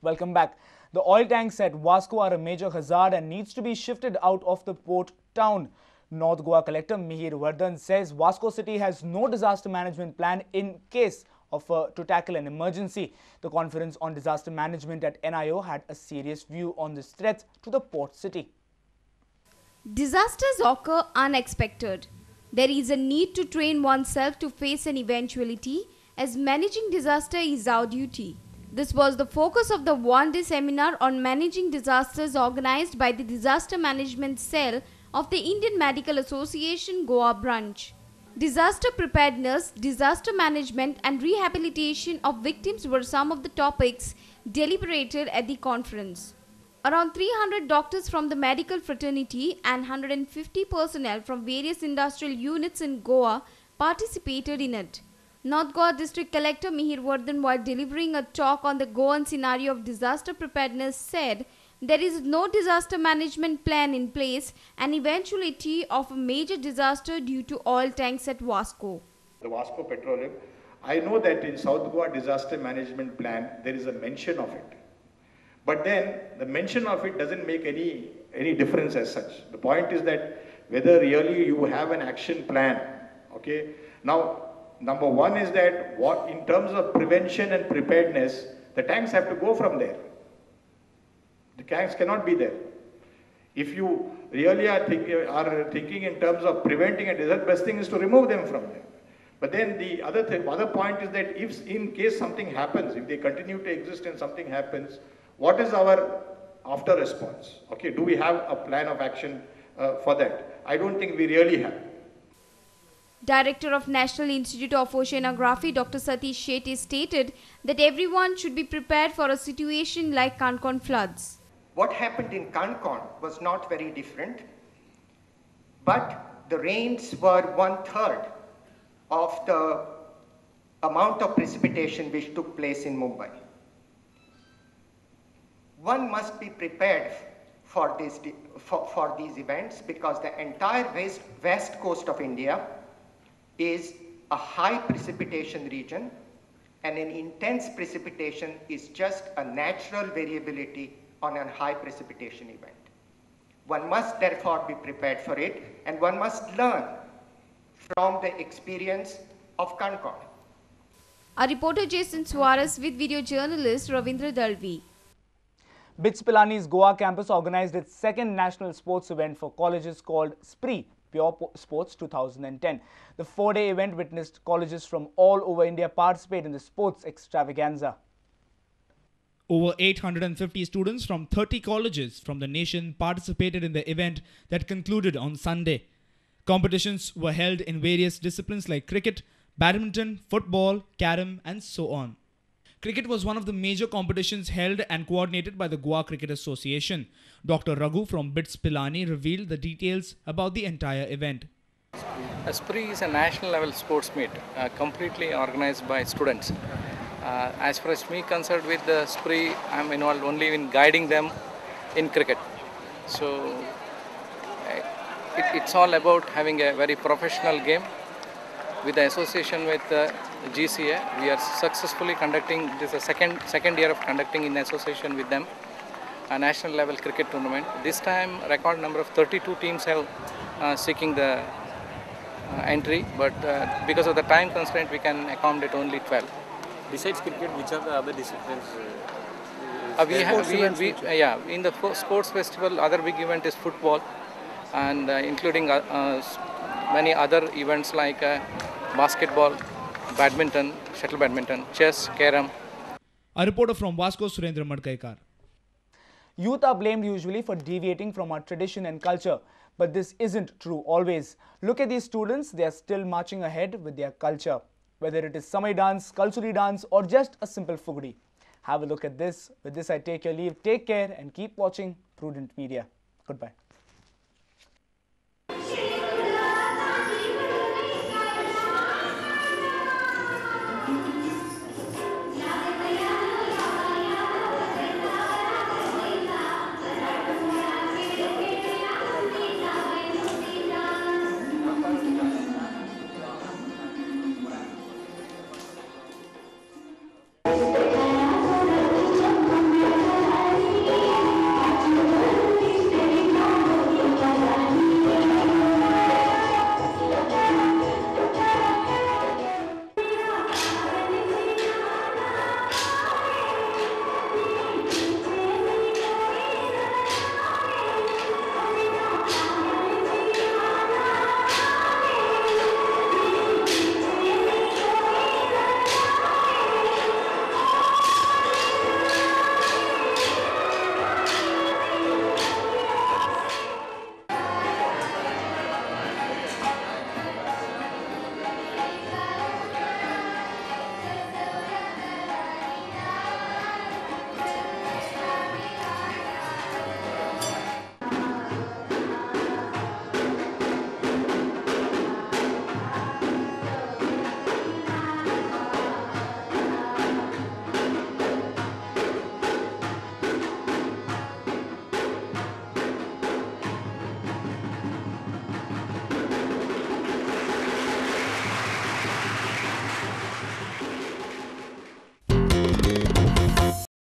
Welcome back. The oil tanks at Vasco are a major hazard and needs to be shifted out of the port town. North Goa Collector Mihir Vardhan says Vasco City has no disaster management plan in case of to tackle an emergency. The Conference on Disaster Management at NIO had a serious view on this threat to the port city. Disasters occur unexpected. There is a need to train oneself to face an eventuality, as managing disaster is our duty. This was the focus of the one-day seminar on managing disasters organized by the Disaster Management Cell of the Indian Medical Association Goa branch. Disaster preparedness, disaster management and rehabilitation of victims were some of the topics deliberated at the conference. Around 300 doctors from the medical fraternity and 150 personnel from various industrial units in Goa participated in it. North Goa District Collector Mihir Vardhan, while delivering a talk on the Goan scenario of disaster preparedness, said there is no disaster management plan in place, an eventuality of a major disaster due to oil tanks at Vasco. The Vasco Petroleum, I know that in South Goa disaster management plan, there is a mention of it. But then the mention of it doesn't make any difference as such. The point is that whether really you have an action plan, okay? Now, number one is that what in terms of prevention and preparedness, the tanks have to go from there. The tanks cannot be there. If you really are thinking in terms of preventing a disaster, the best thing is to remove them from there. But then the other point is that if in case something happens, if they continue to exist and something happens, what is our after response? Okay, do we have a plan of action for that? I don't think we really have. Director of National Institute of Oceanography, Dr. Satish Shetty, stated that everyone should be prepared for a situation like Kankan floods. What happened in Kankan was not very different, but the rains were 1/3 of the amount of precipitation which took place in Mumbai. One must be prepared for these events because the entire west coast of India is a high precipitation region, and an intense precipitation is just a natural variability on a high precipitation event. One must therefore be prepared for it, and one must learn from the experience of Kankan. Our reporter Jason Suarez with video journalist Ravindra Dalvi. BITS Pilani's Goa campus organized its second national sports event for colleges called SPRI, Pure Sports 2010. The 4-day event witnessed colleges from all over India participate in the sports extravaganza. Over 850 students from 30 colleges from the nation participated in the event that concluded on Sunday. Competitions were held in various disciplines like cricket, badminton, football, carom and so on. Cricket was one of the major competitions held and coordinated by the Goa Cricket Association. Dr. Raghu from BITS Pilani revealed the details about the entire event. SPRI is a national level sports meet, completely organized by students. As far as me concerned with the SPRI, I am involved only in guiding them in cricket. So it's all about having a very professional game. With the association with GCA, we are successfully conducting, this is the second year of conducting in association with them, a national level cricket tournament. This time, record number of 32 teams have seeking the entry, but because of the time constraint, we can accommodate only 12. Besides cricket, which are the other disciplines? In the sports festival, other big event is football, and including many other events like basketball, badminton, shuttle badminton, chess, carom. A reporter from Vasco, Surendra Madkaikar. Youth are blamed usually for deviating from our tradition and culture, but this isn't true always. Look at these students, they are still marching ahead with their culture. Whether it is Samay dance, Kalsuri dance or just a simple fugri. Have a look at this. With this I take your leave. Take care and keep watching Prudent Media. Goodbye.